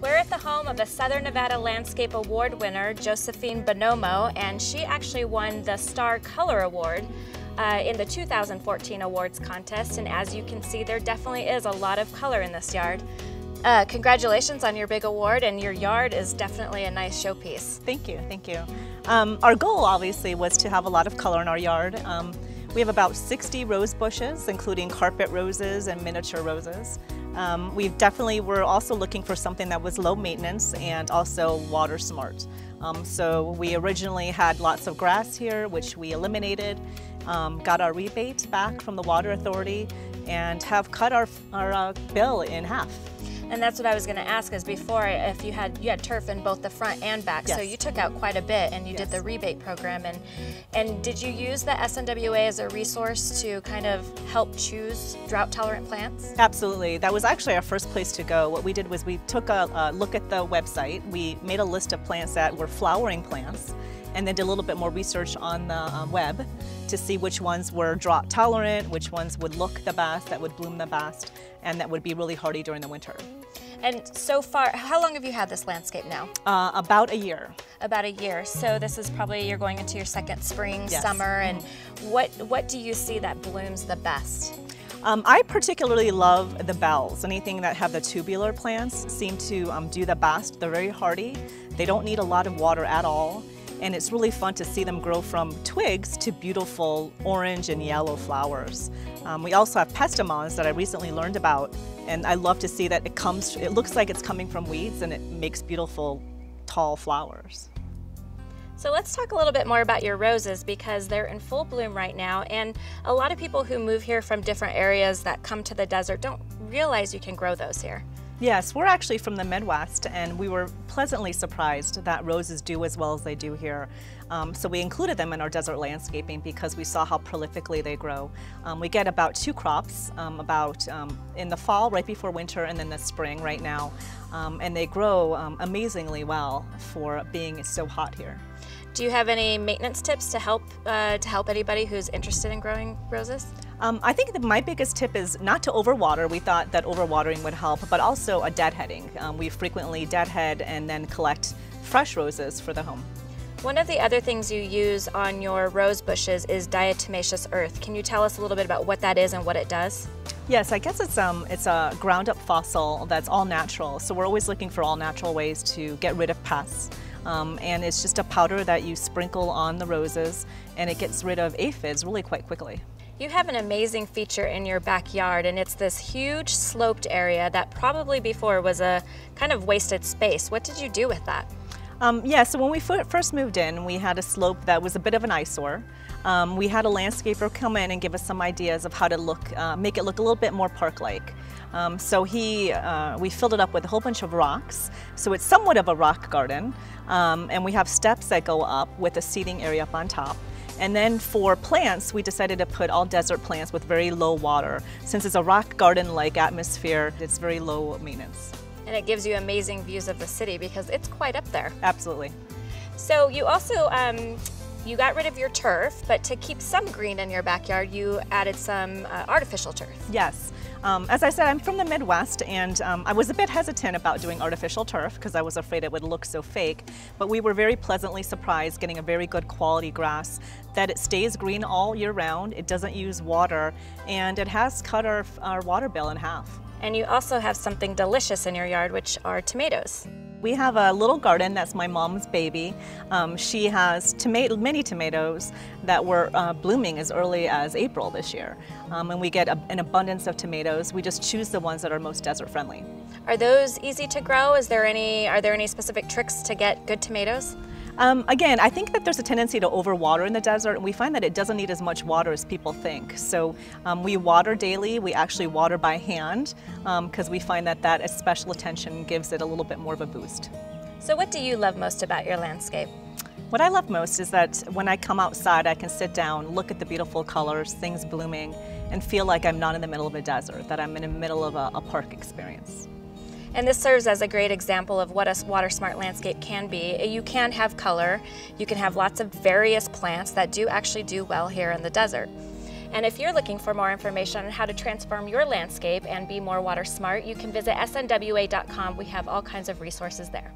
We're at the home of a Southern Nevada Landscape Award winner, Josephine Bonomo, and she actually won the Star Color Award in the 2014 awards contest. And as you can see, there definitely is a lot of color in this yard. Congratulations on your big award, and your yard is definitely a nice showpiece. Thank you, thank you. Our goal obviously was to have a lot of color in our yard. We have about 60 rose bushes, including carpet roses and miniature roses. We're also looking for something that was low maintenance and also water smart. So we originally had lots of grass here, which we eliminated, got our rebate back from the Water Authority, and have cut our bill in half. And that's what I was going to ask, is before, if you had turf in both the front and back, yes. So you took out quite a bit, and you yes. did the rebate program. And did you use the SNWA as a resource to kind of help choose drought-tolerant plants? Absolutely. That was actually our first place to go. What we did was we took a look at the website. We made a list of plants that were flowering plants, and then did a little bit more research on the web to see which ones were drought tolerant, which ones would look the best, that would bloom the best, and that would be really hardy during the winter. And so far, how long have you had this landscape now? About a year. About a year. So this is probably, you're going into your second spring, yes. summer, and what do you see that blooms the best? I particularly love the bells. Anything that have the tubular plants seem to do the best. They're very hardy. They don't need a lot of water at all. And it's really fun to see them grow from twigs to beautiful orange and yellow flowers. We also have pestamons that I recently learned about, and I love to see that it looks like it's coming from weeds, and it makes beautiful tall flowers. So let's talk a little bit more about your roses, because they're in full bloom right now, and a lot of people who move here from different areas that come to the desert don't realize you can grow those here. Yes, we're actually from the Midwest, and we were pleasantly surprised that roses do as well as they do here. So we included them in our desert landscaping because we saw how prolifically they grow. We get about 2 crops, in the fall, right before winter, and then the spring right now. And they grow amazingly well for being so hot here. Do you have any maintenance tips to help anybody who's interested in growing roses? I think that my biggest tip is not to overwater. We thought that overwatering would help, but also a deadheading. We frequently deadhead and then collect fresh roses for the home. One of the other things you use on your rose bushes is diatomaceous earth. Can you tell us a little bit about what that is and what it does? Yes, I guess it's a ground up fossil that's all natural. So we're always looking for all natural ways to get rid of pests. And it's just a powder that you sprinkle on the roses, and it gets rid of aphids really quite quickly. You have an amazing feature in your backyard, and it's this huge sloped area that probably before was a kind of wasted space. What did you do with that? Yeah, so when we first moved in, we had a slope that was a bit of an eyesore. We had a landscaper come in and give us some ideas of how to make it look a little bit more park-like. So we filled it up with a whole bunch of rocks, so it's somewhat of a rock garden, and we have steps that go up with a seating area up on top. And then for plants, we decided to put all desert plants with very low water. Since it's a rock garden-like atmosphere, it's very low maintenance. And it gives you amazing views of the city because it's quite up there. Absolutely. So you also, you got rid of your turf, but to keep some green in your backyard, you added some artificial turf. Yes. As I said, I'm from the Midwest, and I was a bit hesitant about doing artificial turf because I was afraid it would look so fake, but we were very pleasantly surprised getting a very good quality grass, that it stays green all year round, it doesn't use water, and it has cut our water bill in half. And you also have something delicious in your yard, which are tomatoes. We have a little garden that's my mom's baby. She has many tomatoes that were blooming as early as April this year. And we get an abundance of tomatoes. We just choose the ones that are most desert friendly. Are those easy to grow? Are there any specific tricks to get good tomatoes? Again, I think that there's a tendency to overwater in the desert, and we find that it doesn't need as much water as people think. So we water daily. We actually water by hand because we find that special attention gives it a little bit more of a boost. So what do you love most about your landscape? What I love most is that when I come outside, I can sit down, look at the beautiful colors, things blooming, and feel like I'm not in the middle of a desert, that I'm in the middle of a park experience. And this serves as a great example of what a water smart landscape can be. You can have color, you can have lots of various plants that do actually do well here in the desert. And if you're looking for more information on how to transform your landscape and be more water smart, you can visit snwa.com. We have all kinds of resources there.